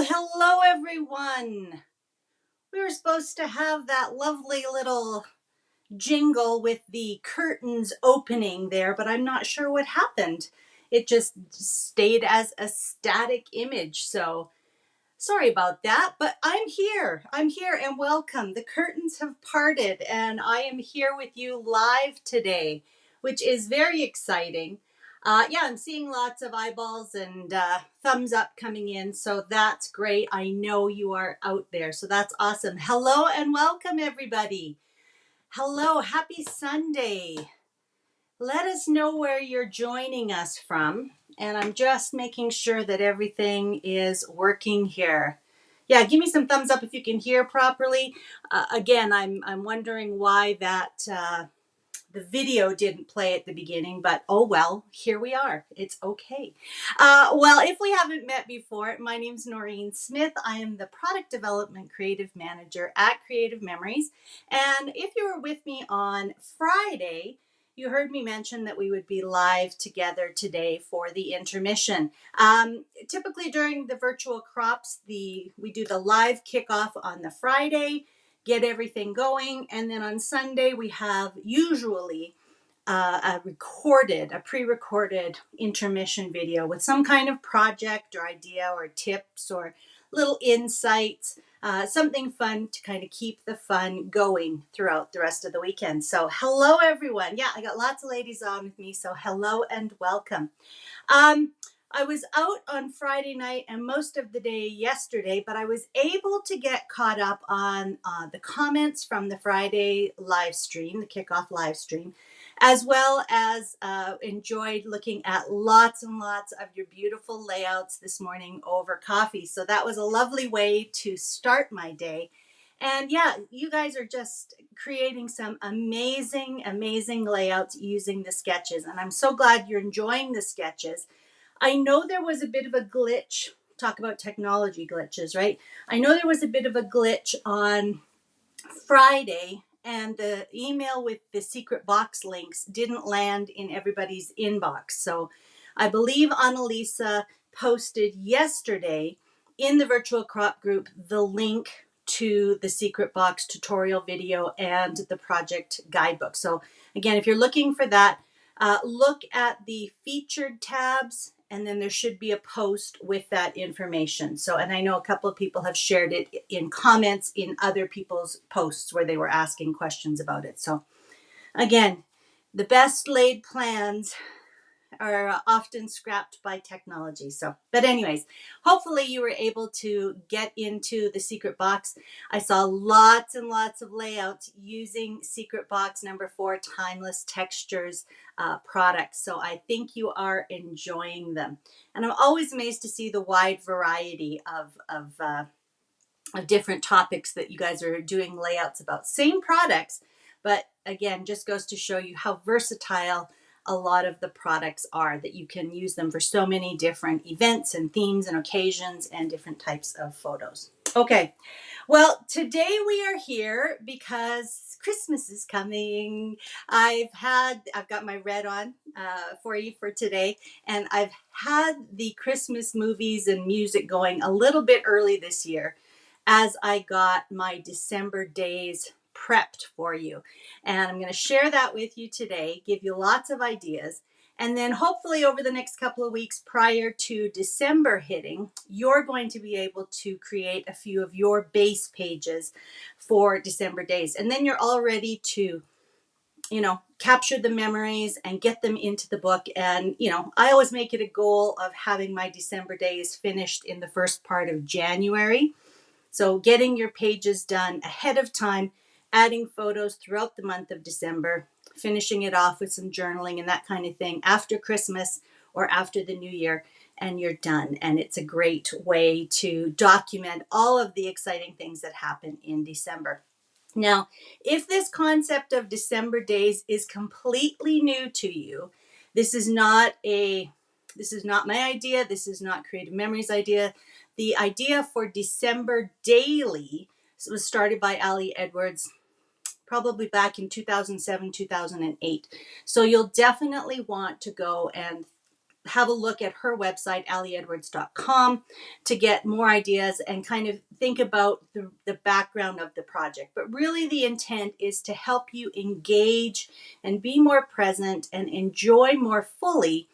hello everyone. We were supposed to have that lovely little jingle with the curtains opening there, but I'm not sure what happened. It just stayed as a static image. So sorry about that, but I'm here. I'm here and welcome. The curtains have parted and I am here with you live today, which is very exciting. Yeah, I'm seeing lots of eyeballs and thumbs up coming in, so that's great. I know you are out there, so that's awesome. Hello and welcome, everybody. Hello, happy Sunday. Let us know where you're joining us from, and I'm just making sure that everything is working here. Yeah, give me some thumbs up if you can hear properly. Again, I'm wondering why that the video didn't play at the beginning, but oh well, here we are. It's okay. Well, if we haven't met before, my name's Noreen Smith. I am the Product Development Creative Manager at Creative Memories. And if you were with me on Friday, you heard me mention that we would be live together today for the intermission. Typically during the virtual crops, we do the live kickoff on the Friday, get everything going, and then on Sunday we have usually a pre-recorded intermission video with some kind of project or idea or tips or little insights, something fun to kind of keep the fun going throughout the rest of the weekend. So hello everyone. Yeah, I got lots of ladies on with me, so hello and welcome. I was out on Friday night and most of the day yesterday, but I was able to get caught up on the comments from the Friday live stream, the kickoff live stream, as well as enjoyed looking at lots and lots of your beautiful layouts this morning over coffee. So that was a lovely way to start my day. And yeah, you guys are just creating some amazing, amazing layouts using the sketches. And I'm so glad you're enjoying the sketches. I know there was a bit of a glitch. Talk about technology glitches, right? I know there was a bit of a glitch on Friday, and the email with the secret box links didn't land in everybody's inbox. So I believe Annalisa posted yesterday in the virtual crop group the link to the secret box tutorial video and the project guidebook. So again, if you're looking for that, look at the featured tabs, and then there should be a post with that information. So, and I know a couple of people have shared it in comments in other people's posts where they were asking questions about it. So again, the best laid plans are often scrapped by technology. So, but anyways, hopefully you were able to get into the secret box. I saw lots and lots of layouts using secret box number 4 timeless textures products. So I think you are enjoying them. And I'm always amazed to see the wide variety of different topics that you guys are doing layouts about. Same products, but again, just goes to show you how versatile a lot of the products are, that you can use them for so many different events and themes and occasions and different types of photos. Okay, well, today we are here because Christmas is coming. I've got my red on for you for today, and I've had the Christmas movies and music going a little bit early this year as I got my December days prepped for you. And I'm going to share that with you today, give you lots of ideas. And then hopefully over the next couple of weeks prior to December hitting, you're going to be able to create a few of your base pages for December days. And then you're all ready to, capture the memories and get them into the book. And, I always make it a goal of having my December days finished in the first part of January. So getting your pages done ahead of time, adding photos throughout the month of December, finishing it off with some journaling and that kind of thing after Christmas or after the new year, and you're done. And it's a great way to document all of the exciting things that happen in December. Now, if this concept of December days is completely new to you, this is not my idea. This is not Creative Memories' idea. The idea for December Daily was started by Ali Edwards probably back in 2007, 2008. So you'll definitely want to go and have a look at her website, allieedwards.com, to get more ideas and kind of think about the background of the project. But really, the intent is to help you engage and be more present and enjoy more fully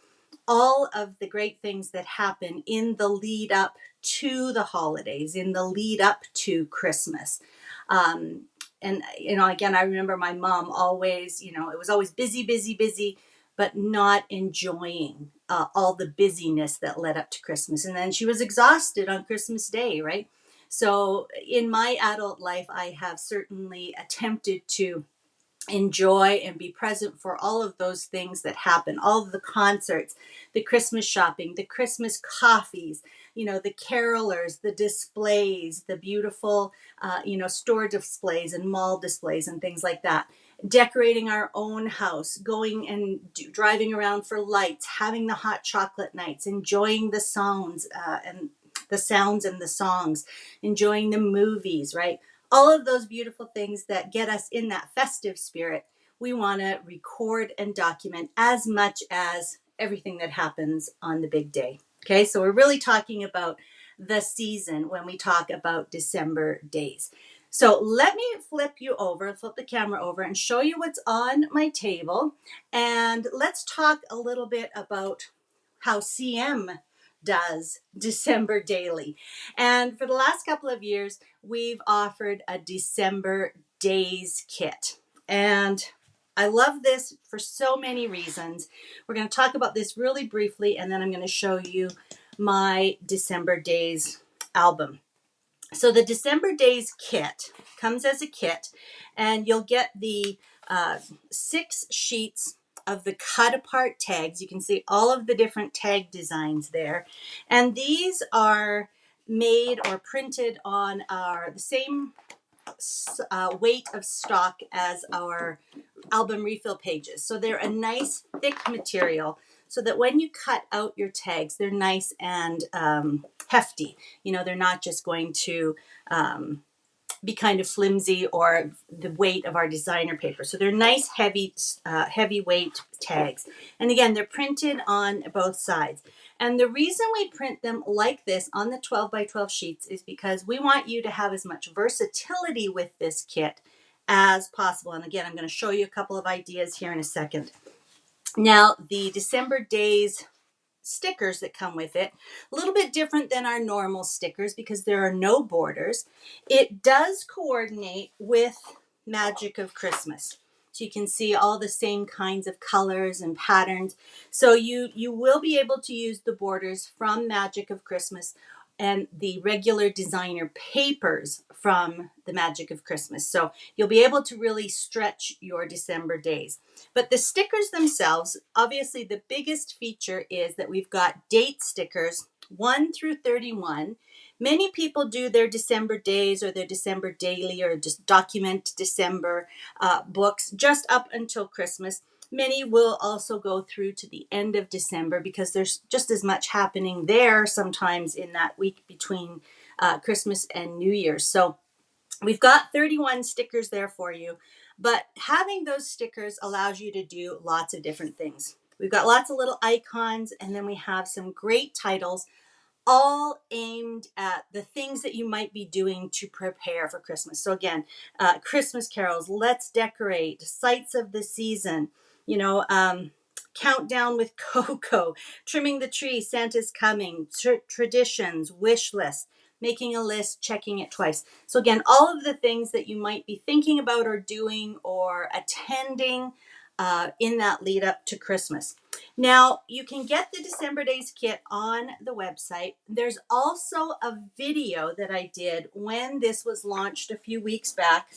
all of the great things that happen in the lead up to the holidays, in the lead up to Christmas. And, again, I remember my mom always, it was always busy, busy, busy, but not enjoying all the busyness that led up to Christmas. And then she was exhausted on Christmas Day, right? So in my adult life, I have certainly attempted to enjoy and be present for all of those things that happen, all of the concerts, the Christmas shopping, the Christmas coffees, the carolers, the displays, the beautiful, store displays and mall displays and things like that. Decorating our own house, going and driving around for lights, having the hot chocolate nights, enjoying the sounds and the songs, enjoying the movies, right? All of those beautiful things that get us in that festive spirit, we want to record and document as much as everything that happens on the big day. Okay, so we're really talking about the season when we talk about December days. So let me flip the camera over and show you what's on my table. And let's talk a little bit about how CM does December daily. And for the last couple of years, we've offered a December days kit. And I love this for so many reasons. We're going to talk about this really briefly, and then I'm going to show you my December days album. So the December days kit comes as a kit, and you'll get the 6 sheets of the cut apart tags. You can see all of the different tag designs there. And these are made or printed on the same weight of stock as our album refill pages. So they're a nice thick material so that when you cut out your tags, they're nice and hefty. They're not just going to be kind of flimsy or the weight of our designer paper. So they're nice, heavyweight tags. And again, they're printed on both sides. And the reason we print them like this on the 12 by 12 sheets is because we want you to have as much versatility with this kit as possible. And again, I'm going to show you a couple of ideas here in a second. Now, the December days stickers that come with it, a little bit different than our normal stickers because there are no borders. It does coordinate with Magic of Christmas. So you can see all the same kinds of colors and patterns. So you will be able to use the borders from Magic of Christmas and the regular designer papers from the Magic of Christmas. So you'll be able to really stretch your December days. But the stickers themselves, obviously the biggest feature is that we've got date stickers 1 through 31. Many people do their December days or their December daily or just document December books just up until Christmas. Many will also go through to the end of December because there's just as much happening there sometimes in that week between Christmas and New Year's. So we've got 31 stickers there for you, but having those stickers allows you to do lots of different things. We've got lots of little icons, and then we have some great titles all aimed at the things that you might be doing to prepare for Christmas. So again, Christmas carols, let's decorate, sights of the season, countdown with Coco, trimming the tree, Santa's coming, traditions, wish list, making a list, checking it twice. So again, all of the things that you might be thinking about or doing or attending in that lead up to Christmas. Now, you can get the December Days kit on the website. There's also a video that I did when this was launched a few weeks back,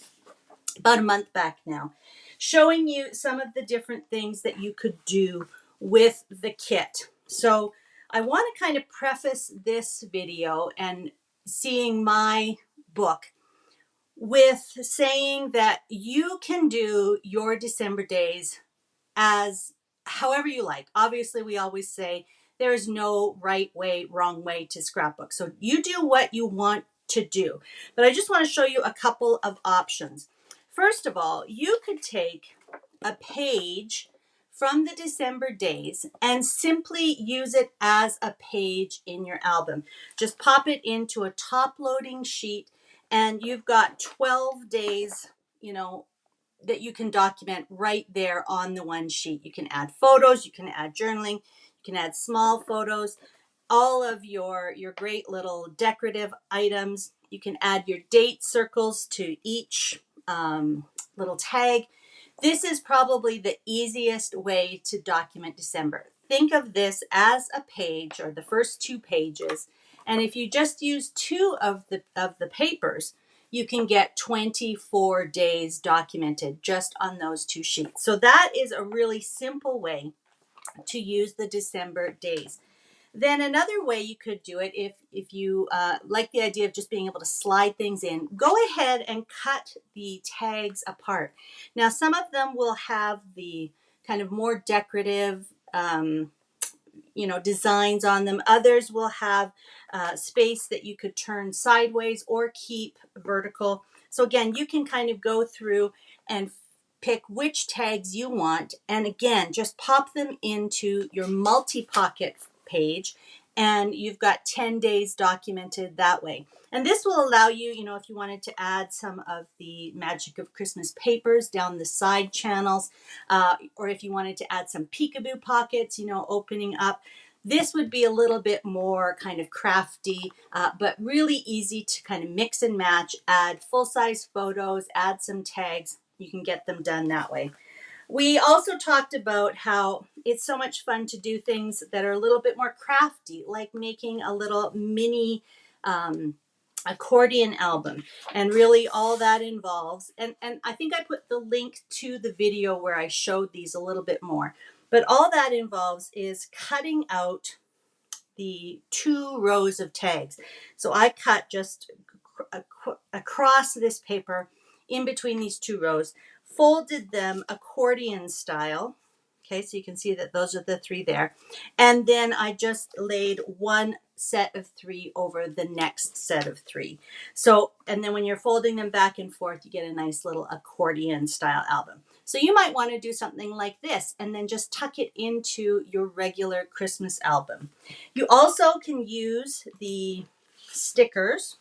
about a month back now, showing you some of the different things that you could do with the kit. So I want to kind of preface this video and seeing my book with saying that you can do your December days as however you like. Obviously, we always say there is no right way, wrong way to scrapbook. So you do what you want to do. But I just want to show you a couple of options. First of all, you could take a page from the December days and simply use it as a page in your album. Just pop it into a top loading sheet and you've got 12 days, that you can document right there on the one sheet. You can add photos, you can add journaling, you can add small photos, all of your great little decorative items. You can add your date circles to each little tag. This is probably the easiest way to document December. Think of this as a page or the first 2 pages. And if you just use 2 of the papers, you can get 24 days documented just on those 2 sheets. So that is a really simple way to use the December days. Then another way you could do it, if you like the idea of just being able to slide things in, go ahead and cut the tags apart. Now, some of them will have the kind of more decorative, designs on them. Others will have space that you could turn sideways or keep vertical. So again, you can kind of go through and pick which tags you want. And again, just pop them into your multi-pocket page and you've got 10 days documented that way. And this will allow you, if you wanted to add some of the Magic of Christmas papers down the side channels, or if you wanted to add some peekaboo pockets, opening up. This would be a little bit more kind of crafty, but really easy to kind of mix and match, add full-size photos, add some tags. You can get them done that way. We also talked about how it's so much fun to do things that are a little bit more crafty, like making a little mini accordion album, and really all that involves. And I think I put the link to the video where I showed these a little bit more. But all that involves is cutting out the 2 rows of tags. So I cut just across this paper in between these 2 rows, folded them accordion style. Okay, so you can see that those are the 3 there. And then I just laid 1 set of 3 over the next set of 3. So, and then when you're folding them back and forth, you get a nice little accordion style album. So you might want to do something like this and then just tuck it into your regular Christmas album. You also can use the stickers,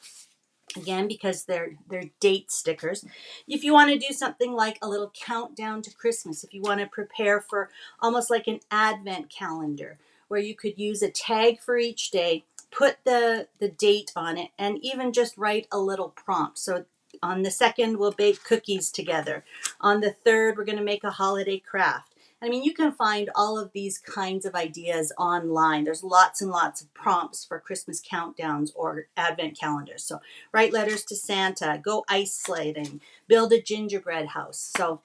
again, because they're date stickers. If you want to do something like a little countdown to Christmas, if you want to prepare for almost like an advent calendar, where you could use a tag for each day, put the date on it, and even just write a little prompt. So on the 2nd, we'll bake cookies together. On the 3rd, we're going to make a holiday craft. I mean, you can find all of these kinds of ideas online. There's lots and lots of prompts for Christmas countdowns or advent calendars. So write letters to Santa, go ice sledding, build a gingerbread house. So,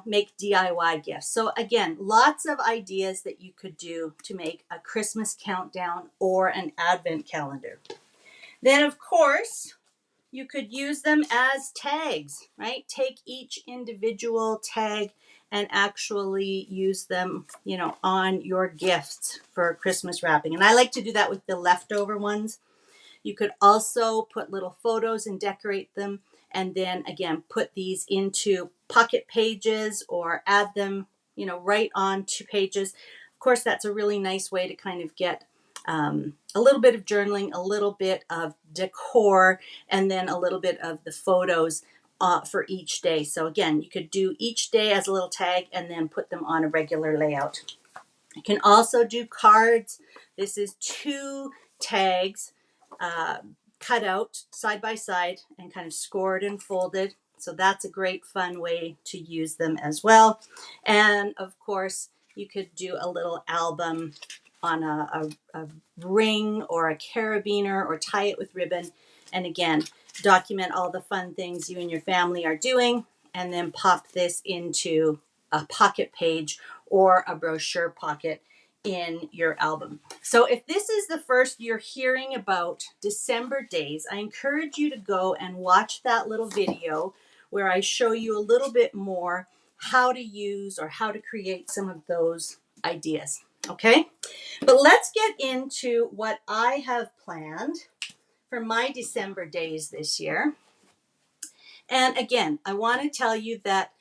make DIY gifts. So again, lots of ideas that you could do to make a Christmas countdown or an advent calendar. Then, of course, you could use them as tags, right? Take each individual tag and actually use them, on your gifts for Christmas wrapping. And I like to do that with the leftover ones. You could also put little photos and decorate them. And then again, put these into pocket pages or add them, right onto pages. Of course, that's a really nice way to kind of get a little bit of journaling, a little bit of decor, and then a little bit of the photos for each day. So again, you could do each day as a little tag and then put them on a regular layout. You can also do cards. This is 2 tags cut out side by side and kind of scored and folded. So that's a great fun way to use them as well. And of course, you could do a little album on a ring or a carabiner or tie it with ribbon. And again, document all the fun things you and your family are doing, and then pop this into a pocket page or a brochure pocket in your album. So if this is the first you're hearing about December days, I encourage you to go and watch that little video where I show you a little bit more how to use or how to create some of those ideas. Okay, but let's get into what I have planned for my December days this year. And again, I want to tell you that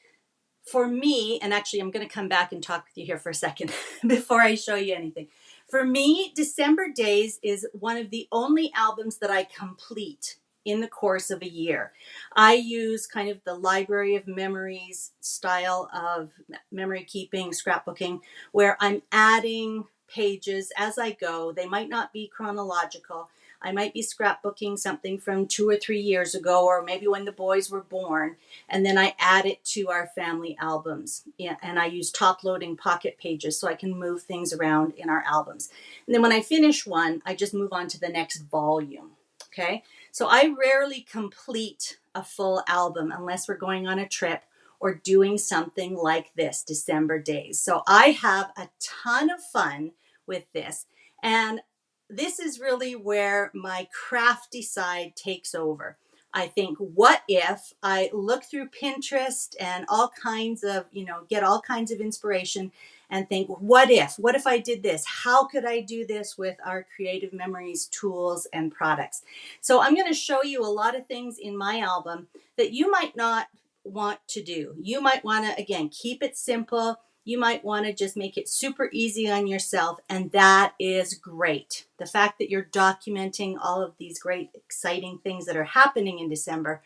For me, and actually I'm going to come back and talk with you here for a second before I show you anything. For me, December Days is one of the only albums that I complete in the course of a year. I use kind of the library of memories style of memory keeping, scrapbooking, where I'm adding pages as I go. They might not be chronological. I might be scrapbooking something from 2 or 3 years ago, or maybe when the boys were born, and then I add it to our family albums. Yeah, and I use top loading pocket pages so I can move things around in our albums. And then when I finish one, I just move on to the next volume. Okay, so I rarely complete a full album unless we're going on a trip or doing something like this, December Days. So I have a ton of fun with this. And this is really where my crafty side takes over. I think, what if I look through Pinterest and all kinds of, get all kinds of inspiration and think, what if I did this? How could I do this with our creative memories, tools, and products? So I'm going to show you a lot of things in my album that you might not want to do. You might want to, again, keep it simple. You might want to just make it super easy on yourself, and that is great. The fact that you're documenting all of these great, exciting things that are happening in December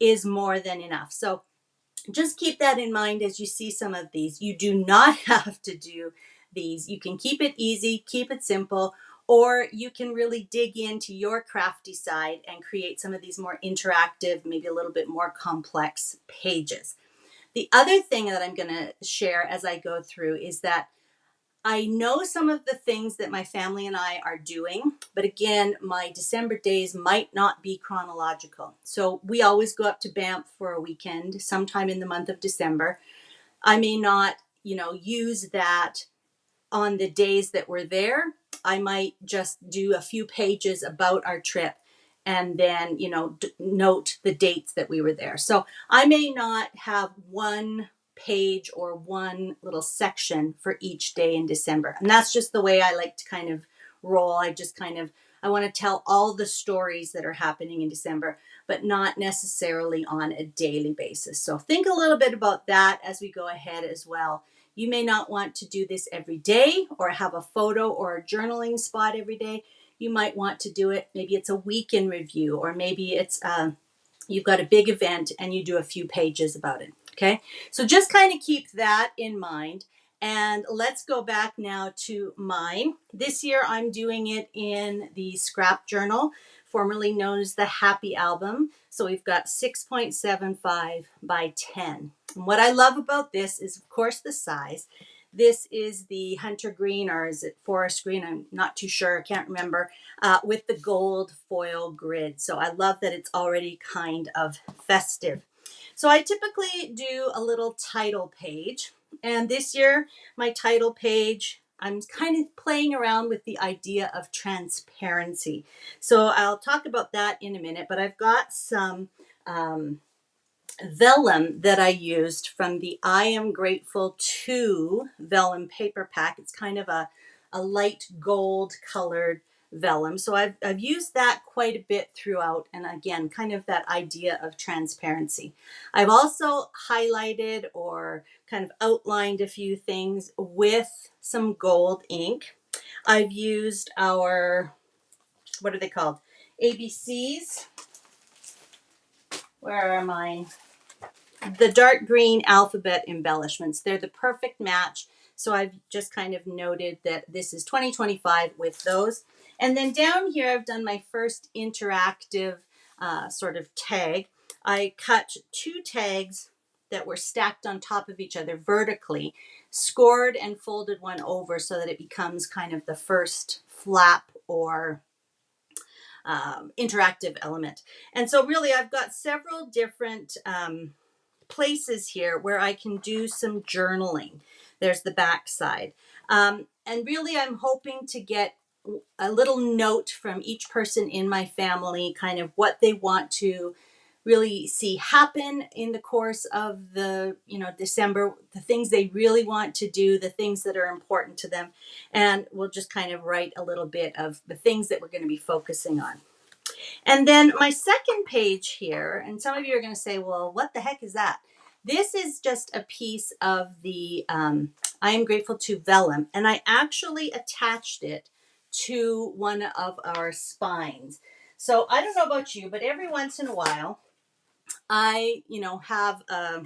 is more than enough. So just keep that in mind as you see some of these. You do not have to do these. You can keep it easy, keep it simple, or you can really dig into your crafty side and create some of these more interactive, maybe a little bit more complex pages. The other thing that I'm going to share as I go through is that I know some of the things that my family and I are doing, but again, my December Days might not be chronological. So we always go up to Banff for a weekend, sometime in the month of December. I may not, use that on the days that we're there. I might just do a few pages about our trip and then, note the dates that we were there. So I may not have one page or one little section for each day in December. And that's just the way I like to kind of roll. I want to tell all the stories that are happening in December, but not necessarily on a daily basis. So think a little bit about that as we go ahead as well. You may not want to do this every day or have a photo or a journaling spot every day. You might want to do it, maybe it's a week in review, or maybe it's you've got a big event and you do a few pages about it. Okay, so just kind of keep that in mind. And let's go back now to mine. This year I'm doing it in the scrap journal, formerly known as the Happy Album. So we've got 6.75 by 10. And what I love about this is, of course, the size. This is the hunter green, or is it forest green? I'm not too sure. I can't remember. With the gold foil grid. So I love that it's already kind of festive. So I typically do a little title page. And this year, my title page, I'm kind of playing around with the idea of transparency. So I'll talk about that in a minute, but I've got some vellum that I used from the I Am Grateful To vellum paper pack. It's kind of a light gold colored vellum. So I've used that quite a bit throughout. And again, kind of that idea of transparency. I've also highlighted or kind of outlined a few things with some gold ink. I've used our, what are they called? ABCs. Where are mine? The dark green alphabet embellishments. They're the perfect match. So I've just kind of noted that this is 2025 with those. And then down here, I've done my first interactive sort of tag. I cut 2 tags that were stacked on top of each other vertically, scored and folded one over so that it becomes kind of the first flap or interactive element. And so really I've got several different places here where I can do some journaling. There's the back side. And really I'm hoping to get a little note from each person in my family, kind of what they want to really see happen in the course of the, December, the things they really want to do, the things that are important to them. And we'll just kind of write a little bit of the things that we're going to be focusing on. And then my second page here, and some of you are going to say, well, what the heck is that? This is just a piece of the I Am Grateful to vellum, and I actually attached it to one of our spines. So I don't know about you, but every once in a while, I, have a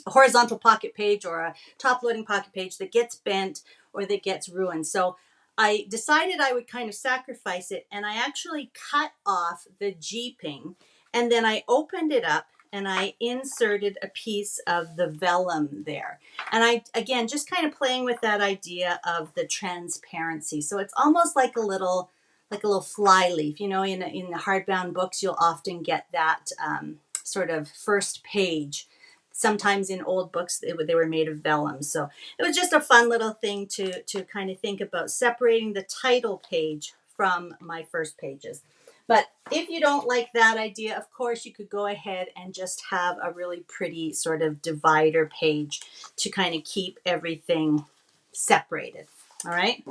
horizontal pocket page or a top loading pocket page that gets bent or that gets ruined. So I decided I would kind of sacrifice it, and I actually cut off the jeeping, and then I opened it up and I inserted a piece of the vellum there. And I, again, just kind of playing with that idea of the transparency. So it's almost like a little fly leaf, in the hardbound books, you'll often get that sort of first page. Sometimes in old books, they were made of vellum. So it was just a fun little thing to kind of think about separating the title page from my first pages. But if you don't like that idea, of course, you could go ahead and just have a really pretty sort of divider page to kind of keep everything separated. All right.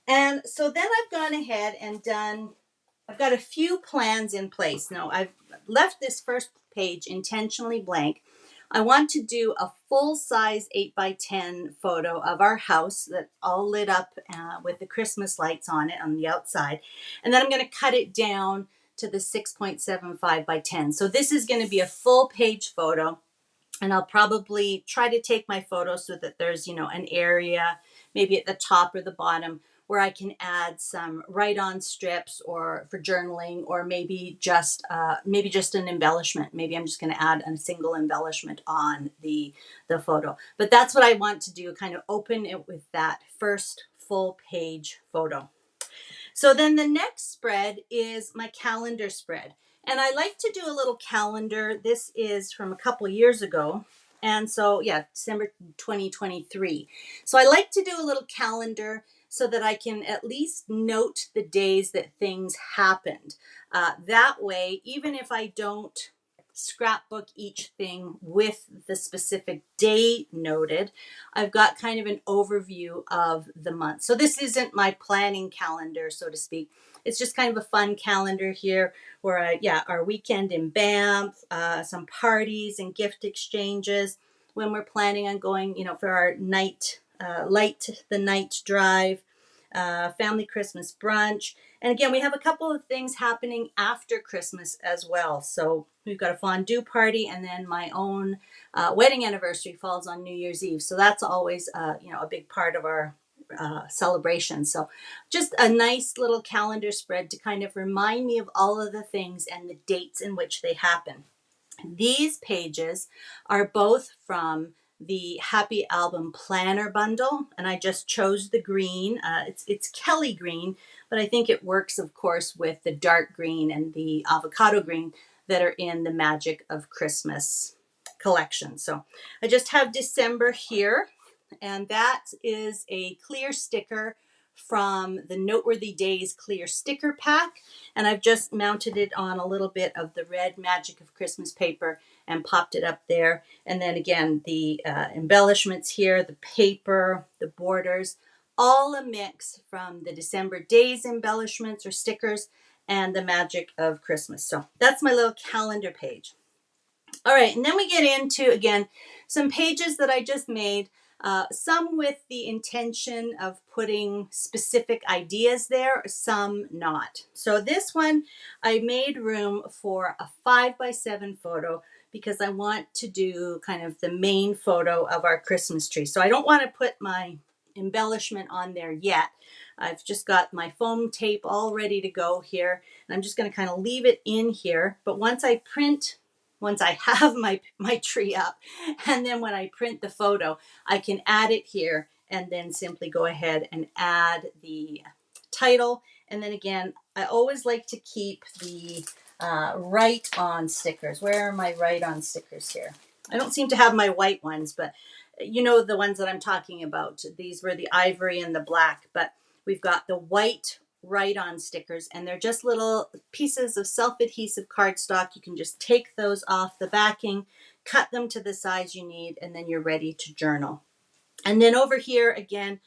And so then I've gone ahead and I've got a few plans in place. Now, I've left this first page intentionally blank. I want to do a full-size 8x10 photo of our house that all lit up with the Christmas lights on it on the outside. And then I'm going to cut it down to the 6.75 by 10. So this is going to be a full page photo. And I'll probably try to take my photo so that there's, an area maybe at the top or the bottom where I can add some write-on strips or for journaling, or maybe just an embellishment. Maybe I'm just going to add a single embellishment on the photo. But that's what I want to do, kind of open it with that first full page photo. So then the next spread is my calendar spread. And I like to do a little calendar. This is from a couple years ago. And so, December 2023. So I like to do a little calendar so that I can at least note the days that things happened. That way, even if I don't scrapbook each thing with the specific date noted, I've got kind of an overview of the month. So this isn't my planning calendar, so to speak. It's just kind of a fun calendar here where our weekend in Banff, some parties and gift exchanges when we're planning on going, for our night, light the night drive, family Christmas brunch. And again, we have a couple of things happening after Christmas as well. So we've got a fondue party, and then my own wedding anniversary falls on New Year's Eve. So that's always, a big part of our celebration. So just a nice little calendar spread to kind of remind me of all of the things and the dates in which they happen. These pages are both from the Happy Album Planner Bundle, and I just chose the green. It's Kelly green, but I think it works, of course, with the dark green and the avocado green that are in the Magic of Christmas collection. So I just have December here, and that is a clear sticker from the Noteworthy Days clear sticker pack, and I've just mounted it on a little bit of the red Magic of Christmas paper and popped it up there. And then again, the embellishments here, the paper, the borders, all a mix from the December Days embellishments or stickers and the Magic of Christmas. So that's my little calendar page. All right, and then we get into, again, some pages that I just made, some with the intention of putting specific ideas there, some not. So this one, I made room for a 5x7 photo because I want to do kind of the main photo of our Christmas tree. So I don't want to put my embellishment on there yet. I've just got my foam tape all ready to go here, and I'm just going to kind of leave it in here. But once I have my tree up, and then when I print the photo, I can add it here and then simply go ahead and add the title. And then again, I always like to keep the write-on stickers. Where are my write-on stickers here? I don't seem to have my white ones, but you know the ones that I'm talking about. These were the ivory and the black, but we've got the white write-on stickers, and they're just little pieces of self-adhesive cardstock. You can just take those off the backing, cut them to the size you need, and then you're ready to journal. And then over here, again,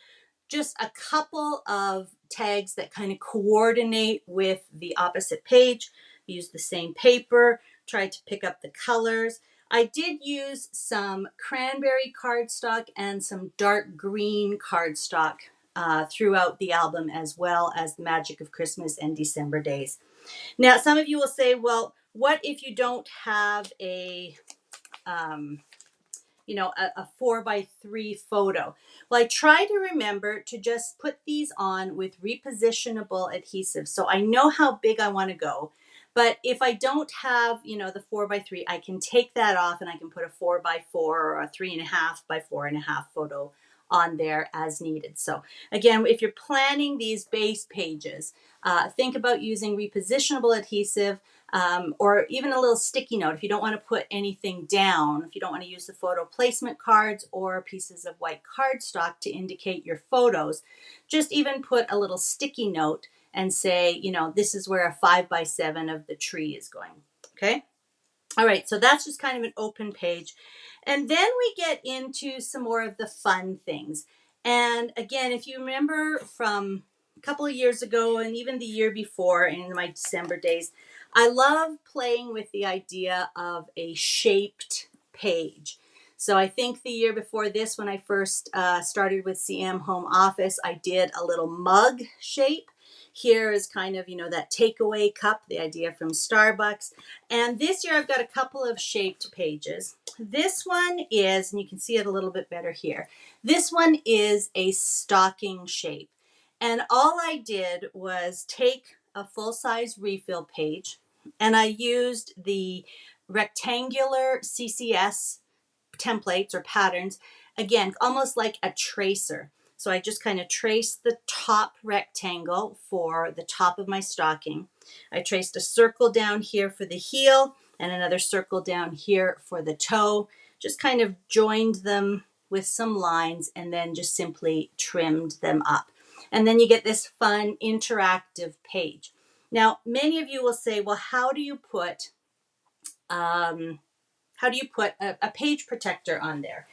just a couple of tags that kind of coordinate with the opposite page. Use the same paper, tried to pick up the colors. I did use some cranberry cardstock and some dark green cardstock throughout the album, as well as the Magic of Christmas and December Days. Now, some of you will say, well, what if you don't have a a 4x3 photo? Well, I try to remember to just put these on with repositionable adhesive. So I know how big I want to go. But if I don't have, the 4x3, I can take that off and I can put a 4x4 or a 3.5x4.5 photo on there as needed. So again, if you're planning these base pages, think about using repositionable adhesive, or even a little sticky note if you don't want to put anything down, if you don't want to use the photo placement cards or pieces of white cardstock to indicate your photos. Just even put a little sticky note and say, this is where a 5x7 of the tree is going. Okay. All right. So that's just kind of an open page. And then we get into some more of the fun things. And again, if you remember from a couple of years ago and even the year before in my December days, I love playing with the idea of a shaped page. So I think the year before this, when I first started with CM Home Office, I did a little mug shape. Here is kind of, that takeaway cup, the idea from Starbucks. And this year I've got a couple of shaped pages. This one is, and you can see it a little bit better here, this one is a stocking shape. And all I did was take a full-size refill page, and I used the rectangular CCS templates or patterns, again, almost like a tracer. So I just kind of traced the top rectangle for the top of my stocking. I traced a circle down here for the heel and another circle down here for the toe. Just kind of joined them with some lines and then just simply trimmed them up. And then you get this fun interactive page. Now, many of you will say, well, how do you put a page protector on there?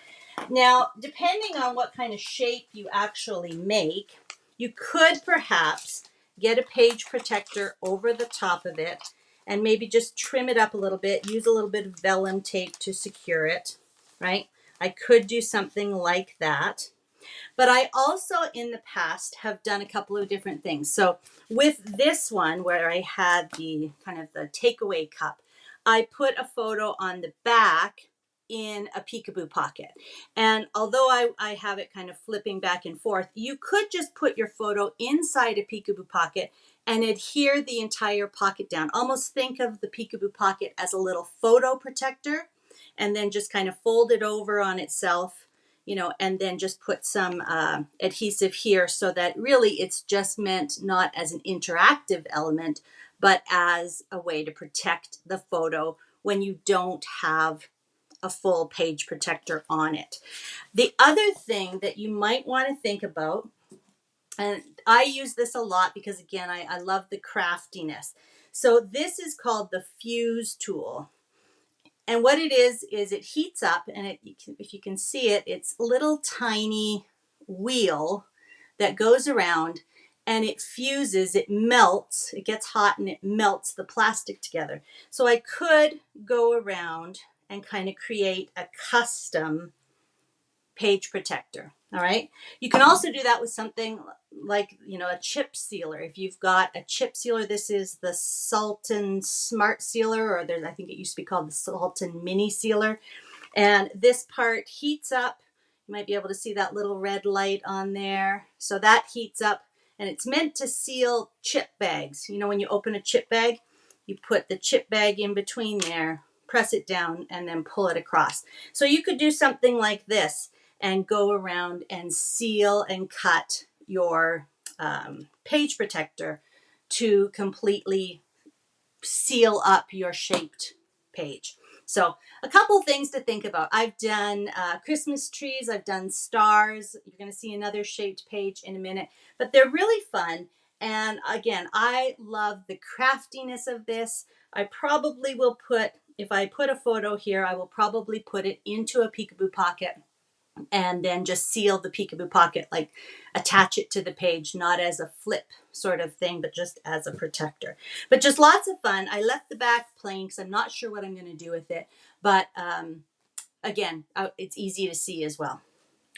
Now, depending on what kind of shape you actually make, you could perhaps get a page protector over the top of it and maybe just trim it up a little bit, use a little bit of vellum tape to secure it, right? I could do something like that. But I also in the past have done a couple of different things. So with this one where I had the kind of the takeaway cup, I put a photo on the back in a peekaboo pocket. And although I have it kind of flipping back and forth, you could just put your photo inside a peekaboo pocket and adhere the entire pocket down. Almost think of the peekaboo pocket as a little photo protector, and then just kind of fold it over on itself, and then just put some adhesive here so that really it's just meant not as an interactive element, but as a way to protect the photo when you don't have a full page protector on it. The other thing that you might want to think about, and I use this a lot because again, I love the craftiness. So this is called the fuse tool. And what it is it heats up, and if you can see it, it's a little tiny wheel that goes around and it fuses, it melts, it gets hot and it melts the plastic together. So I could go around and kind of create a custom page protector. All right. You can also do that with something like, a chip sealer. If you've got a chip sealer, this is the Sultan Smart Sealer, or I think it used to be called the Sultan Mini Sealer. And this part heats up. You might be able to see that little red light on there. So that heats up, and it's meant to seal chip bags. When you open a chip bag, you put the chip bag in between there, press it down, and then pull it across. So you could do something like this and go around and seal and cut your page protector to completely seal up your shaped page. So a couple things to think about. I've done Christmas trees, I've done stars. You're going to see another shaped page in a minute, but they're really fun. And again, I love the craftiness of this. I probably will if I put a photo here, I will probably put it into a peekaboo pocket and then just seal the peekaboo pocket, like attach it to the page, not as a flip sort of thing, but just as a protector. But just lots of fun. I left the back plain because I'm not sure what I'm going to do with it. But again, it's easy to see as well.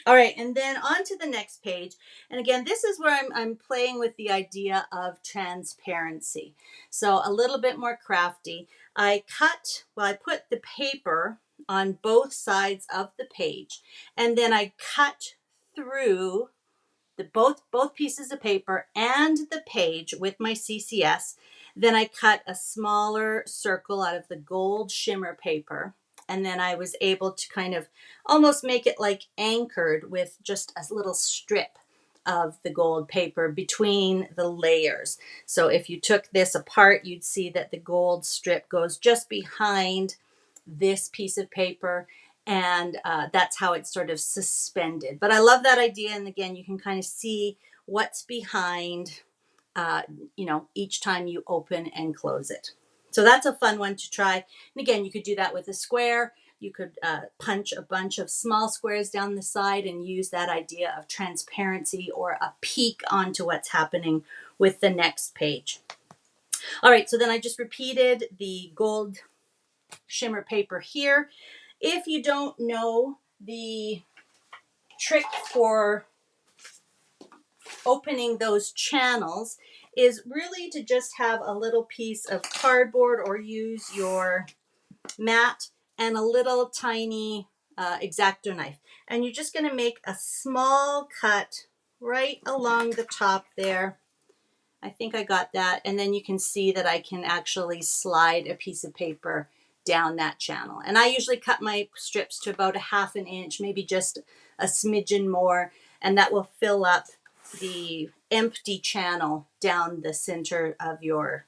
All right, and then on to the next page. And again, this is where I'm playing with the idea of transparency. So a little bit more crafty. I put the paper on both sides of the page, and then I cut through both pieces of paper and the page with my CCS. Then I cut a smaller circle out of the gold shimmer paper. And then I was able to kind of almost make it like anchored with just a little strip of the gold paper between the layers. So if you took this apart, you'd see that the gold strip goes just behind this piece of paper, and that's how it's sort of suspended. But I love that idea, and again, you can kind of see what's behind, each time you open and close it. So that's a fun one to try. And again, you could do that with a square. You could punch a bunch of small squares down the side and use that idea of transparency or a peek onto what's happening with the next page. All right, so then I just repeated the gold shimmer paper here. If you don't know, the trick for opening those channels is really to just have a little piece of cardboard or use your mat and a little tiny X-Acto knife. And you're just going to make a small cut right along the top there. I think I got that. And then you can see that I can actually slide a piece of paper down that channel. And I usually cut my strips to about 1/2 inch, maybe just a smidgen more, and that will fill up the empty channel down the center of your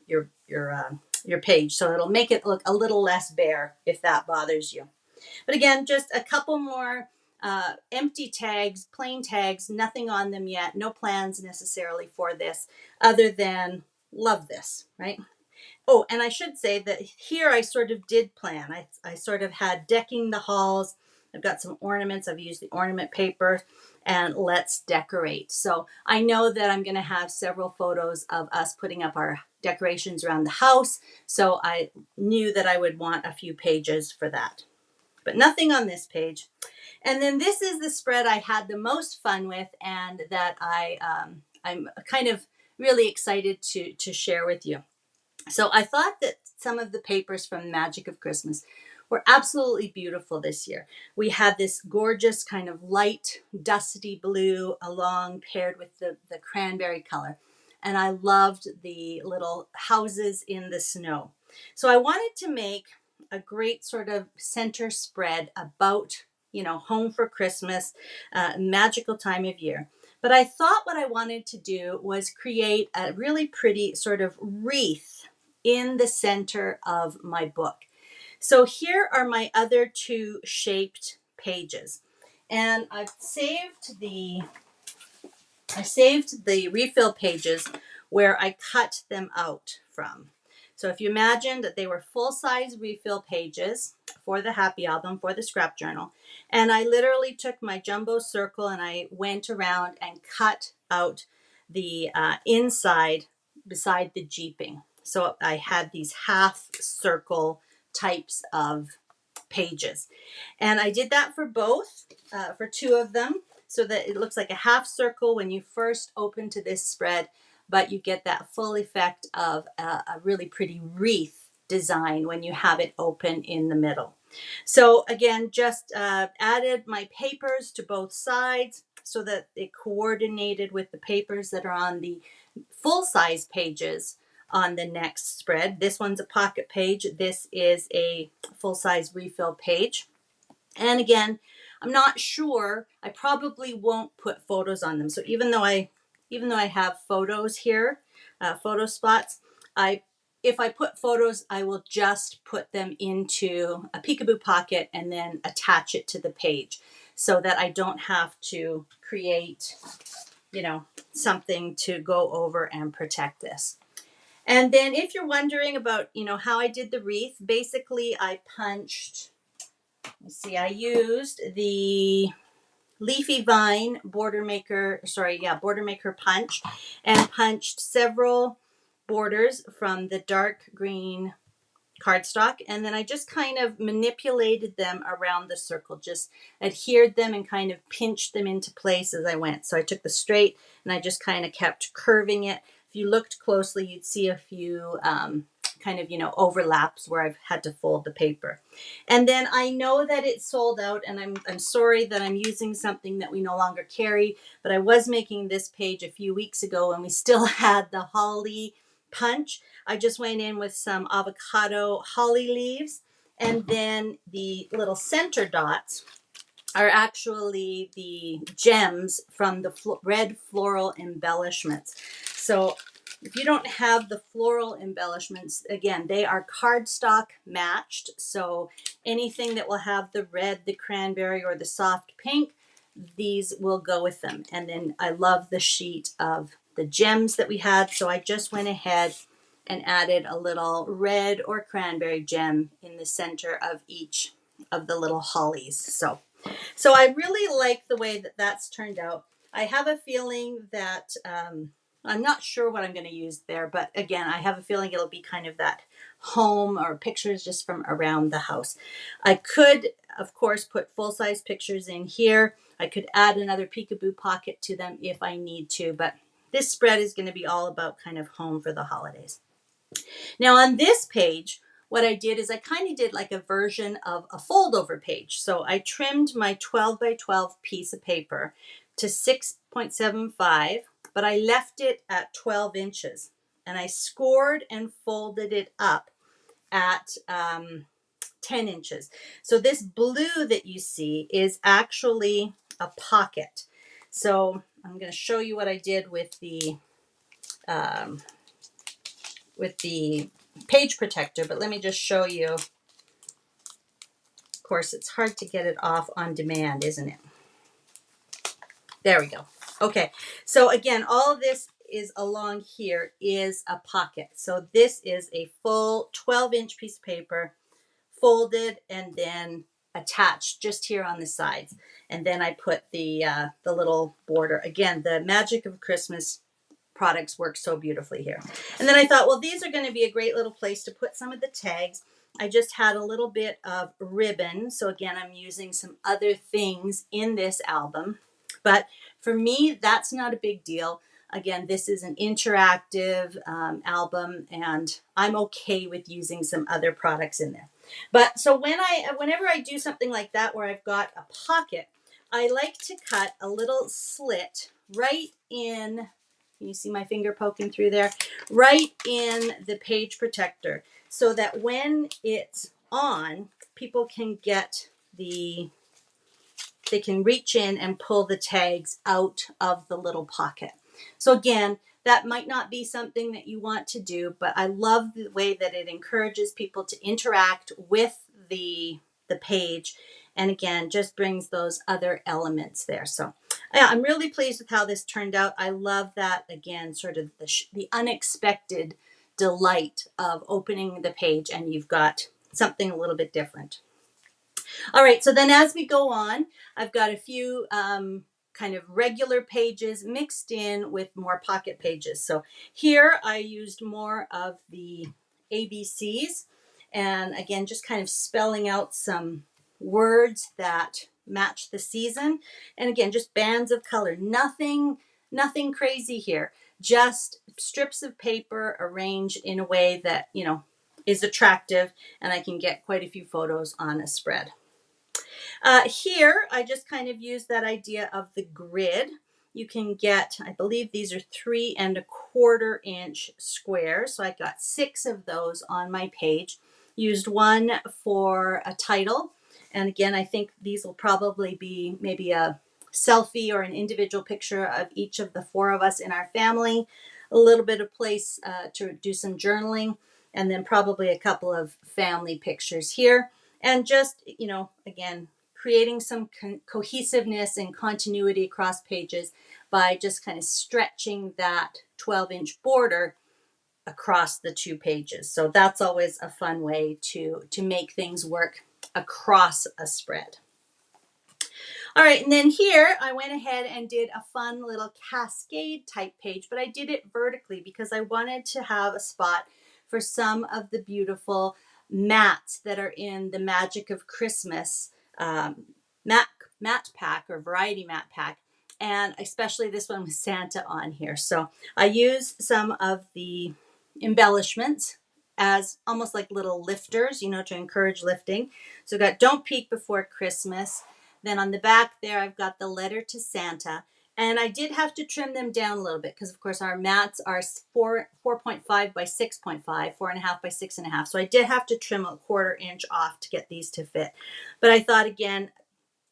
page. So it'll make it look a little less bare if that bothers you. But again, just a couple more empty tags, plain tags, nothing on them yet, no plans necessarily for this other than love this, right? Oh, and I should say that here I sort of did plan. I sort of had decking the halls. I've got some ornaments. I've used the ornament paper, and let's decorate. So I know that I'm going to have several photos of us putting up our decorations around the house. So I knew that I would want a few pages for that, but nothing on this page. And then this is the spread I had the most fun with, and that I'm kind of really excited to share with you. So I thought that some of the papers from Magic of Christmas were absolutely beautiful this year. We had this gorgeous kind of light dusty blue along paired with the cranberry color. And I loved the little houses in the snow. So I wanted to make a great sort of center spread about, home for Christmas, magical time of year. But I thought what I wanted to do was create a really pretty sort of wreath in the center of my book. So here are my other 2 shaped pages. And I saved the refill pages where I cut them out from. So if you imagine that they were full-size refill pages for the Happy Album, for the scrap journal, and I literally took my jumbo circle and I went around and cut out the inside beside the jeeping. So I had these half circle types of pages. And I did that for both, for 2 of them, so that it looks like a half circle when you first open to this spread, but you get that full effect of a really pretty wreath design when you have it open in the middle. So again, just added my papers to both sides so that it coordinated with the papers that are on the full-size pages on the next spread. This one's a pocket page. This is a full-size refill page. And again, I'm not sure. I probably won't put photos on them. So even though I have photos here, photo spots, if I put photos, I will just put them into a peekaboo pocket and then attach it to the page so that I don't have to create, something to go over and protect this. And then if you're wondering about, how I did the wreath, basically I punched, I used the Leafy Vine Border Maker, Border Maker punch, and punched several borders from the dark green cardstock, and then I just kind of manipulated them around the circle, just adhered them and kind of pinched them into place as I went. So I took the straight and I just kind of kept curving it. If you looked closely, you'd see a few kind of, overlaps where I've had to fold the paper. And then I know that it's sold out, and I'm sorry that I'm using something that we no longer carry, but I was making this page a few weeks ago and we still had the holly punch. I just went in with some avocado holly leaves, and then the little center dots are actually the gems from the red floral embellishments. So if you don't have the floral embellishments, again, they are cardstock matched. So anything that will have the red, the cranberry, or the soft pink, these will go with them. And then I love the sheet of the gems that we had. So I just went ahead and added a little red or cranberry gem in the center of each of the little hollies. So I really like the way that that's turned out. I have a feeling that I'm not sure what I'm going to use there, but again, I have a feeling it'll be kind of that home or pictures just from around the house. I could, of course, put full-size pictures in here. I could add another peekaboo pocket to them if I need to, but this spread is going to be all about kind of home for the holidays. Now on this page, what I did is I kind of did like a version of a fold over page. So I trimmed my 12 by 12 piece of paper to 6.75, but I left it at 12 inches. And I scored and folded it up at 10 inches. So this blue that you see is actually a pocket. So I'm going to show you what I did with the page protector, but let me just show you. Of course, it's hard to get it off on demand, isn't it? There we go. Okay, so again, all of this is along here is a pocket. So this is a full 12-inch piece of paper, folded and then attached just here on the sides. And then I put the little border. Again, the magic of Christmas products work so beautifully here. And then I thought, well, these are going to be a great little place to put some of the tags. I just had a little bit of ribbon. So again, I'm using some other things in this album. But for me, that's not a big deal. Again, this is an interactive album, and I'm okay with using some other products in there. But so whenever I do something like that where I've got a pocket, I like to cut a little slit right in. You see my finger poking through there? Right in the page protector, so that when it's on, people can they can reach in and pull the tags out of the little pocket. So again, that might not be something that you want to do, but I love the way that it encourages people to interact with the page, and again, just brings those other elements there. So yeah, I'm really pleased with how this turned out. I love that, again, sort of the unexpected delight of opening the page and you've got something a little bit different. All right, so then as we go on, I've got a few kind of regular pages mixed in with more pocket pages. So here I used more of the ABCs, and again, just kind of spelling out some words that match the season. And again, just bands of color, nothing crazy here, just strips of paper arranged in a way that, is attractive, and I can get quite a few photos on a spread. Here, I just kind of use that idea of the grid. You can get, I believe these are 3¼ inch squares. So I got 6 of those on my page. Used one for a title. And again, I think these will probably be maybe a selfie or an individual picture of each of the 4 of us in our family. A little bit of place to do some journaling. And then probably a couple of family pictures here. And just, again, creating some cohesiveness and continuity across pages by just kind of stretching that 12-inch border across the 2 pages. So that's always a fun way to make things work across a spread. All right, and then here I went ahead and did a fun little cascade type page, but I did it vertically because I wanted to have a spot for some of the beautiful mats that are in the Magic of Christmas mat pack or variety mat pack, and especially this one with Santa on here. So I used some of the embellishments as almost like little lifters, to encourage lifting. So I've got Don't Peek Before Christmas. Then on the back there, I've got the letter to Santa. And I did have to trim them down a little bit because, of course, our mats are 4.5 by 6.5, 4.5 by 6.5. So I did have to trim a 1/4 inch off to get these to fit. But I thought, again,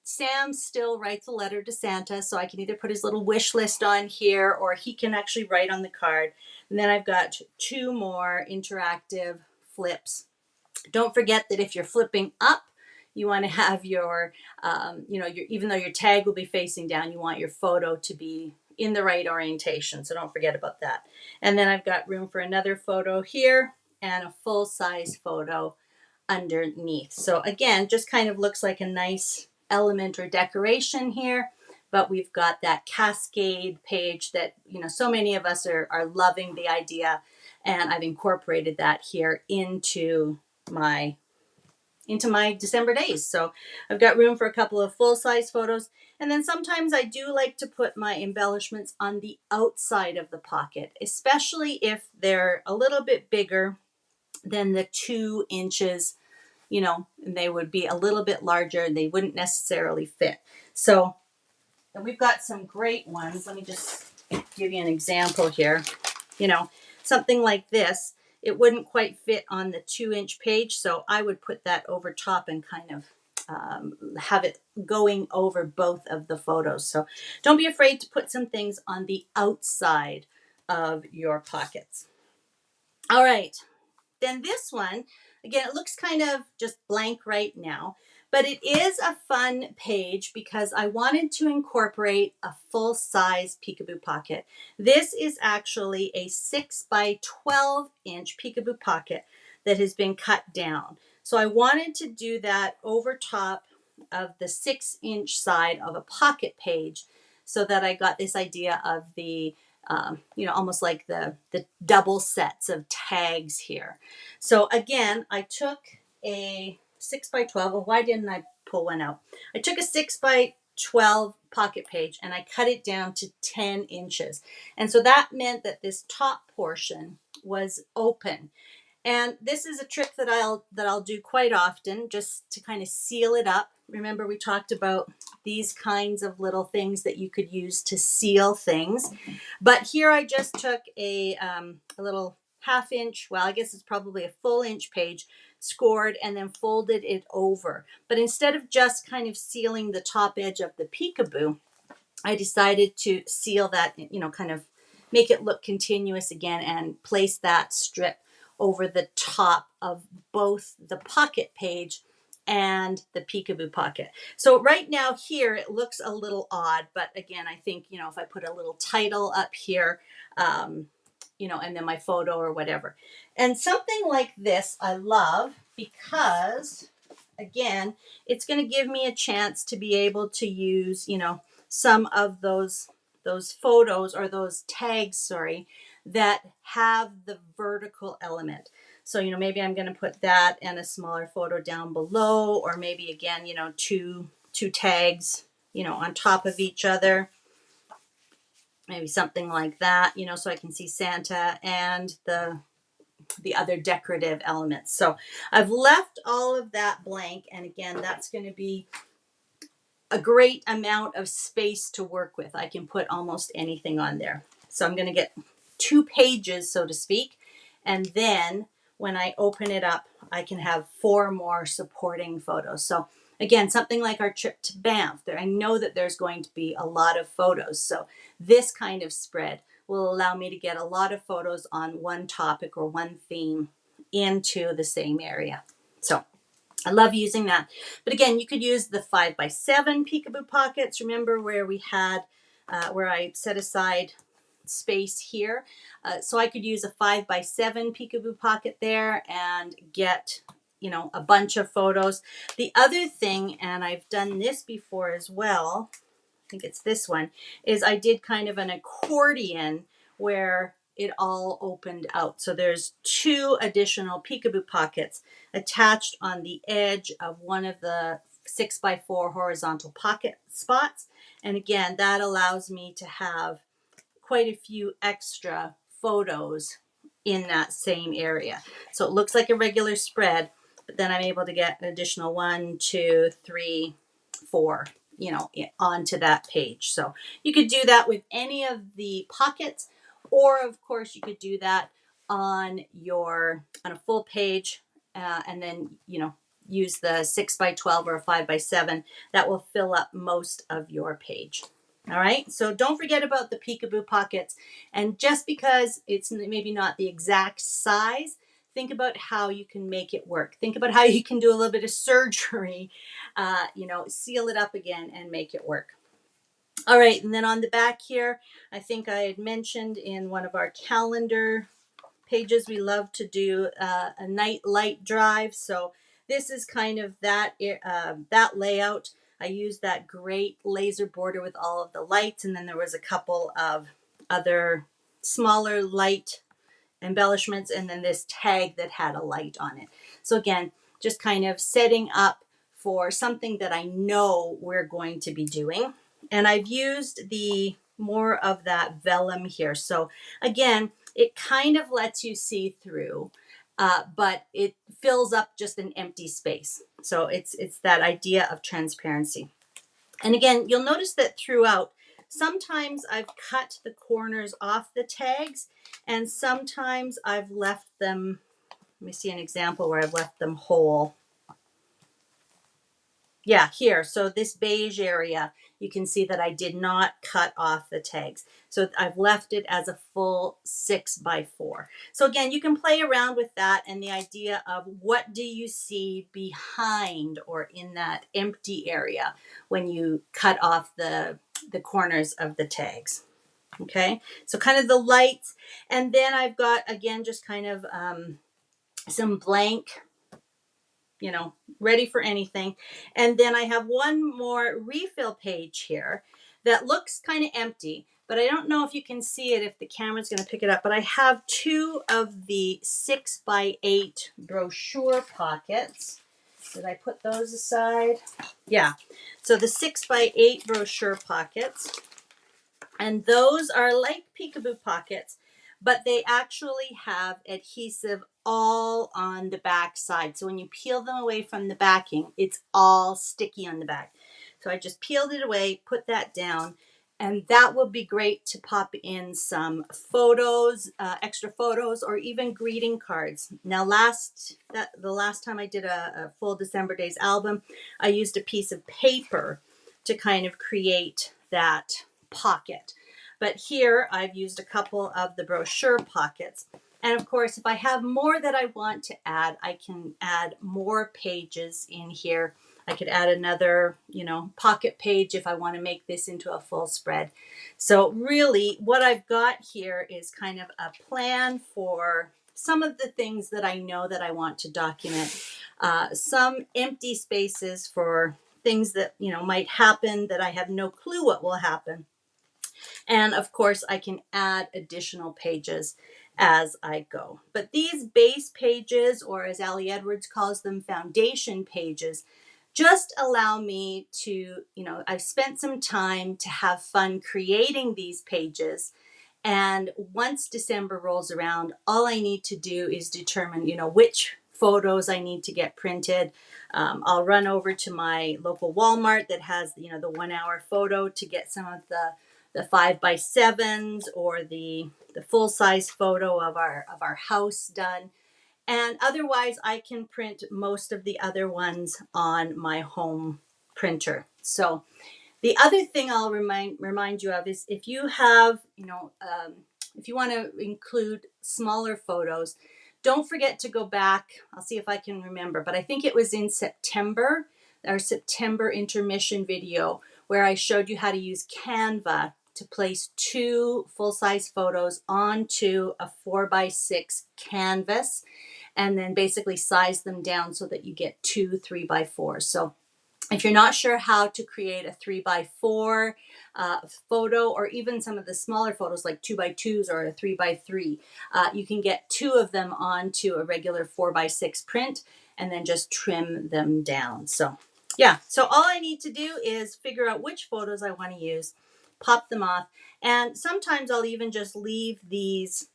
Sam still writes a letter to Santa, so I can either put his little wish list on here or he can actually write on the card. And then I've got 2 more interactive flips. Don't forget that if you're flipping up, you want to have your, even though your tag will be facing down, you want your photo to be in the right orientation. So don't forget about that. And then I've got room for another photo here and a full-size photo underneath. So again, just kind of looks like a nice element or decoration here, but we've got that cascade page that, so many of us are loving the idea, and I've incorporated that here into my December days. So I've got room for a couple of full-size photos. And then sometimes I do like to put my embellishments on the outside of the pocket, especially if they're a little bit bigger than the 2 inches, and they would be a little bit larger and they wouldn't necessarily fit. So we've got some great ones. Let me just give you an example here. Something like this, it wouldn't quite fit on the 2-inch page, so I would put that over top and kind of have it going over both of the photos. So don't be afraid to put some things on the outside of your pockets. All right, then this one, again, it looks kind of just blank right now, but it is a fun page because I wanted to incorporate a full-size peekaboo pocket. This is actually a 6 by 12 inch peekaboo pocket that has been cut down. So I wanted to do that over top of the 6-inch side of a pocket page so that I got this idea of the almost like the double sets of tags here. So again, I took a 6 by 12. Well, why didn't I pull one out? I took a 6 by 12 pocket page and I cut it down to 10 inches. And so that meant that this top portion was open. And this is a trick that I'll do quite often just to kind of seal it up. Remember, we talked about these kinds of little things that you could use to seal things. But here I just took a little 1/2 inch, well, I guess it's probably a full inch page, scored and then folded it over. But instead of just kind of sealing the top edge of the peekaboo, I decided to seal that, kind of make it look continuous again and place that strip over the top of both the pocket page and the peekaboo pocket. So right now here it looks a little odd, but again, I think, if I put a little title up here, and then my photo or whatever. And something like this I love because, again, it's going to give me a chance to be able to use, some of those photos or those tags, that have the vertical element. So, maybe I'm going to put that and a smaller photo down below, or maybe again, two tags, on top of each other. Maybe something like that, so I can see Santa and the other decorative elements. So I've left all of that blank. And again, that's going to be a great amount of space to work with. I can put almost anything on there. So I'm going to get 2 pages, so to speak. And then when I open it up, I can have 4 more supporting photos. So again, something like our trip to Banff, I know that there's going to be a lot of photos. So this kind of spread will allow me to get a lot of photos on one topic or one theme into the same area. So I love using that. But again, you could use the 5 by 7 peekaboo pockets. Remember where we had, where I set aside space here. So I could use a 5 by 7 peekaboo pocket there and get you know, a bunch of photos. The other thing, and I've done this before as well, I think it's this one, is I did kind of an accordion where it all opened out. So there's 2 additional peekaboo pockets attached on the edge of one of the 6x4 horizontal pocket spots. And again, that allows me to have quite a few extra photos in that same area. So it looks like a regular spread, but then I'm able to get an additional 1, 2, 3, 4, you know, onto that page. So you could do that with any of the pockets, or of course you could do that on a full page, and then, you know, use the 6x12 or a 5x7. That will fill up most of your page. All right, so don't forget about the peekaboo pockets. And just because it's maybe not the exact size, think about how you can make it work. Think about how you can do a little bit of surgery, you know, seal it up again and make it work. All right, and then on the back here, I think I had mentioned in one of our calendar pages, we love to do a night light drive. So this is kind of that layout. I used that great laser border with all of the lights, and then there was a couple of other smaller light embellishments, and then this tag that had a light on it. So again, just kind of setting up for something that I know we're going to be doing. And I've used the more of that vellum here. So again, it kind of lets you see through, but it fills up just an empty space. So it's that idea of transparency. And again, you'll notice that throughout, sometimes I've cut the corners off the tags, and sometimes I've left them, let me see an example where I've left them whole. Yeah, here. So this beige area, you can see that I did not cut off the tags. So I've left it as a full 6x4. So again, you can play around with that and the idea of what do you see behind or in that empty area when you cut off the corners of the tags. Okay, so kind of the lights. And then I've got, again, just kind of some blank, you know, ready for anything. And then I have one more refill page here that looks kind of empty, but I don't know if you can see it, if the camera's going to pick it up, but I have 2 of the 6x8 brochure pockets. Did I put those aside? Yeah. So the 6x8 brochure pockets, and those are like peekaboo pockets, but they actually have adhesive all on the back side. So when you peel them away from the backing, it's all sticky on the back. So I just peeled it away, put that down, and that would be great to pop in some photos, extra photos, or even greeting cards. Now, the last time I did a full December Days album, I used a piece of paper to kind of create that pocket. But here I've used a couple of the brochure pockets. And of course, if I have more that I want to add, I can add more pages in here. I could add another, you know, pocket page if I want to make this into a full spread. So really what I've got here is kind of a plan for some of the things that I know that I want to document. Some empty spaces for things that, you know, might happen that I have no clue what will happen. And of course, I can add additional pages as I go. But these base pages, or as Ali Edwards calls them, foundation pages, just allow me to, you know, I've spent some time to have fun creating these pages. And once December rolls around, all I need to do is determine, you know, which photos I need to get printed. I'll run over to my local Walmart that has, you know, the 1 hour photo to get some of the 5x7s or the full size photo of our house done. And otherwise, I can print most of the other ones on my home printer. So the other thing I'll remind you of is if you have, you know, if you want to include smaller photos, don't forget to go back. I'll see if I can remember, but I think it was in September, our September intermission video, where I showed you how to use Canva to place 2 full-size photos onto a 4x6 canvas. and then basically size them down so that you get 2 3x4s. So if you're not sure how to create a 3x4 photo, or even some of the smaller photos like 2x2s or a 3x3, you can get 2 of them onto a regular 4x6 print and then just trim them down. So yeah, so all I need to do is figure out which photos I want to use, pop them off, and sometimes I'll even just leave these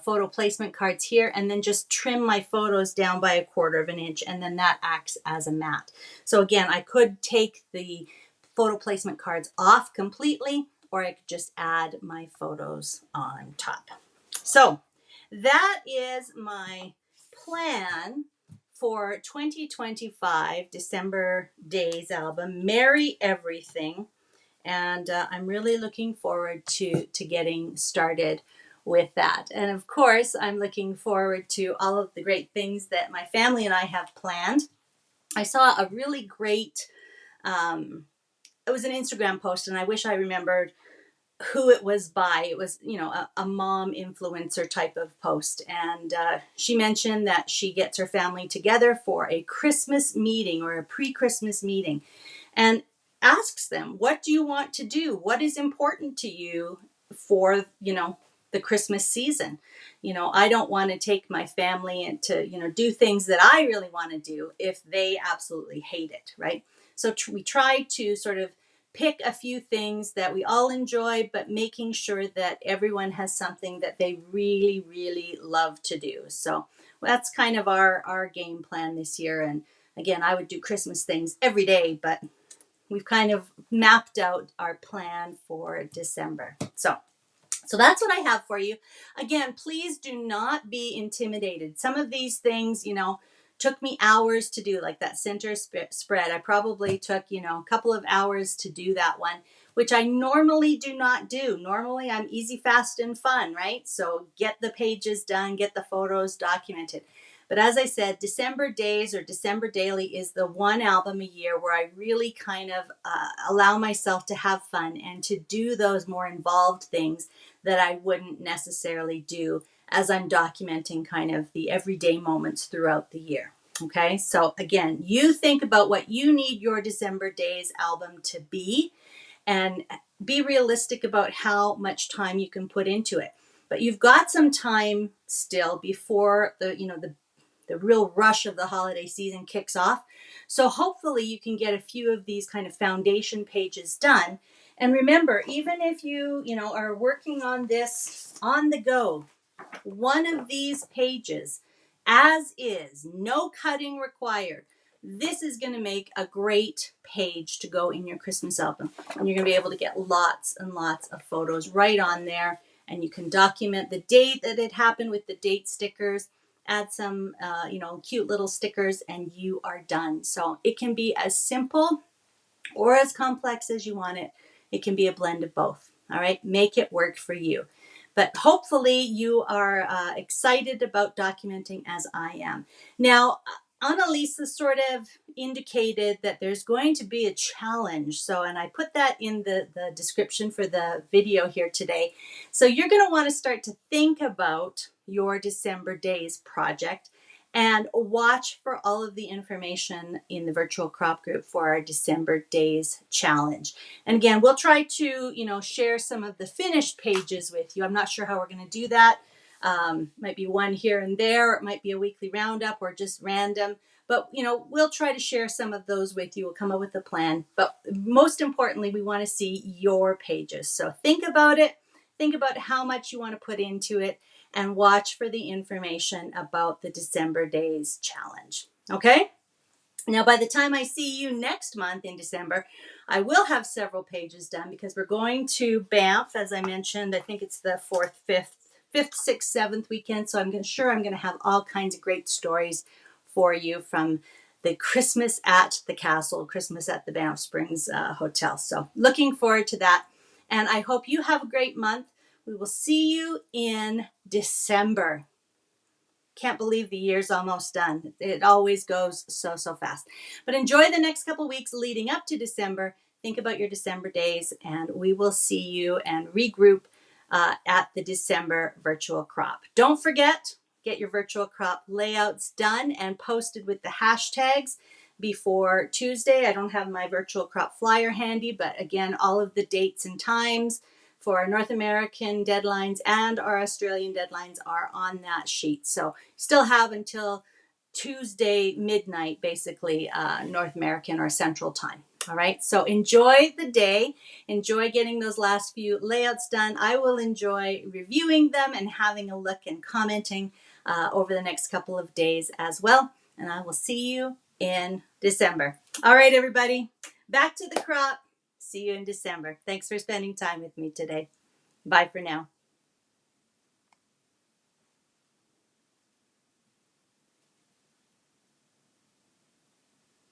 photo placement cards here and then just trim my photos down by 1/4 of an inch, and then that acts as a mat. So again, I could take the photo placement cards off completely, or I could just add my photos on top. So that is my plan for 2025 December Days album, Merry Everything. And I'm really looking forward to getting started with that. And of course, I'm looking forward to all of the great things that my family and I have planned. I saw a really great, it was an Instagram post, and I wish I remembered who it was by. It was, a mom influencer type of post. And she mentioned that she gets her family together for a Christmas meeting or a pre-Christmas meeting, and asks them, what do you want to do? What is important to you for, the Christmas season? I don't want to take my family and to, do things that I really want to do if they absolutely hate it, right? So we try to sort of pick a few things that we all enjoy, but making sure that everyone has something that they really, really love to do. So that's kind of our game plan this year. And again, I would do Christmas things every day, but we've kind of mapped out our plan for December. So that's what I have for you. Again, please do not be intimidated. Some of these things, took me hours to do, like that center spread. I probably took, a couple of hours to do that one, which I normally do not do. Normally I'm easy, fast, and fun, right? So get the pages done, get the photos documented. But as I said, December Days or December Daily is the one album a year where I really kind of allow myself to have fun and to do those more involved things that I wouldn't necessarily do as I'm documenting kind of the everyday moments throughout the year. Okay, so again, you think about what you need your December Days album to be, and be realistic about how much time you can put into it. But you've got some time still before the real rush of the holiday season kicks off. So hopefully you can get a few of these kind of foundation pages done. And remember, even if you are working on this on the go, one of these pages as is, no cutting required, this is going to make a great page to go in your Christmas album. And you're going to be able to get lots and lots of photos right on there. And you can document the date that it happened with the date stickers, add some, cute little stickers, and you are done. So it can be as simple or as complex as you want it. It can be a blend of both. All right, make it work for you. But hopefully you are excited about documenting as I am. Now, Annalisa sort of indicated that there's going to be a challenge. So, and I put that in the description for the video here today. So you're going to want to start to think about your December Days project and watch for all of the information in the virtual crop group for our December Days challenge. And again, we'll try to, share some of the finished pages with you. I'm not sure how we're going to do that. Might be one here and there. It might be a weekly roundup or just random. But, we'll try to share some of those with you. We'll come up with a plan. But most importantly, we want to see your pages. So think about it. Think about how much you want to put into it, and watch for the information about the December Days challenge. Okay? Now, by the time I see you next month in December, I will have several pages done because we're going to Banff, as I mentioned. I think it's the 4th, 5th, 6th, 7th weekend. So I'm going to have all kinds of great stories for you from the Christmas at the Castle, Christmas at the Banff Springs Hotel. So looking forward to that. And I hope you have a great month. We will see you in December. Can't believe the year's almost done. It always goes so, so fast. But enjoy the next couple weeks leading up to December. Think about your December Days, and we will see you and regroup at the December virtual crop. Don't forget, get your virtual crop layouts done and posted with the hashtags before Tuesday. I don't have my virtual crop flyer handy, but again, all of the dates and times for our North American deadlines and our Australian deadlines are on that sheet. So still have until Tuesday midnight, basically, North American or Central Time. All right, so enjoy the day. Enjoy getting those last few layouts done. I will enjoy reviewing them and having a look and commenting over the next couple of days as well. And I will see you in December. All right, everybody, back to the crop. See you in December. Thanks for spending time with me today. Bye for now.